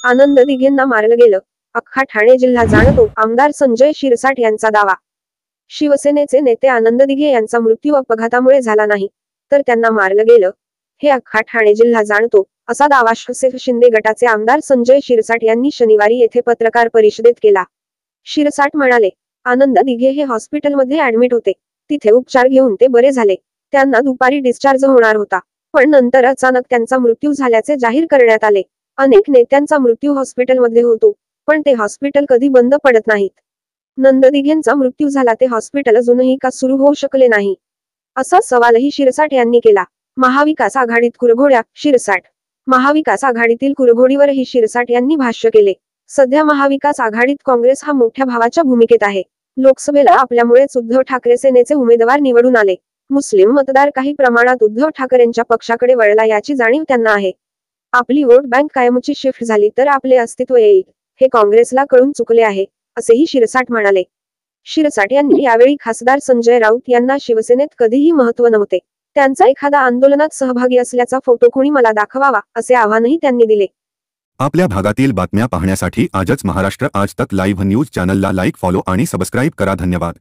आनंद दिघेंना मारलं गेलं. अख्खा ठाणे जिल्हा जाणतो, आमदार संजय शिरसाट यांचा दावा. शिवसेनेचे नेते आनंद दिघे यांचा मृत्यू अपघातामुळे झाला नाही, तर त्यांना मारलं गेलं, हे अख्खा ठाणे जिल्हा जाणतो, असा दावा शिवसेना शिंदे गटाचे आमदार संजय शिरसाट यांनी शनिवारी येथे पत्रकार परिषदेत केला. शिरसाट म्हणाले, आनंद दिघे हे हॉस्पिटलमध्ये ऍडमिट होते. तिथे उपचार घेऊन ते बरे झाले. त्यांना दुपारी डिस्चार्ज होणार होता, पण नंतर अचानक त्यांचा मृत्यू झाल्याचे जाहीर करण्यात आले. अनेक नेत्यांचा मृत्यू हॉस्पिटलमध्ये होतो, पण ते हॉस्पिटल कधी बंद पडत नाहीत. नंद दिघेंचा मृत्यू झाला, ते हॉस्पिटल अजूनही का सुरू होऊ शकले नाही, असा सवालही शिरसाट यांनी केला. महाविकास आघाडीत कुरघोड्या, शिरसाट. महाविकास आघाडीतील कुरघोडीवरही शिरसाट यांनी भाष्य केले. सध्या महाविकास आघाडीत काँग्रेस हा मोठ्या भावाच्या भूमिकेत आहे. लोकसभेला आपल्यामुळेच उद्धव ठाकरे सेनेचे उमेदवार निवडून आले. मुस्लिम मतदार काही प्रमाणात उद्धव ठाकरेंच्या पक्षाकडे वळला याची जाणीव त्यांना आहे. आपली वोट बँक कायमची शिफ्ट झाली तर आपले अस्तित्व येईल, हे काँग्रेसला कळून चुकले आहे, असेही शिरसाट म्हणाले. शिरसाट यांनी यावेळी खासदार संजय राऊत यांना शिवसेनेत कधीही महत्त्व नव्हते, त्यांचा एखादा आंदोलनात सहभागी असल्याचा फोटो कोणी मला दाखवावा, असे आव्हानही त्यांनी दिले. आपल्या भागातील बातम्या पाहण्यासाठी आजच महाराष्ट्र आज तक लाईव्ह न्यूज चॅनलला लाईक, फॉलो आणि सबस्क्राईब करा. धन्यवाद.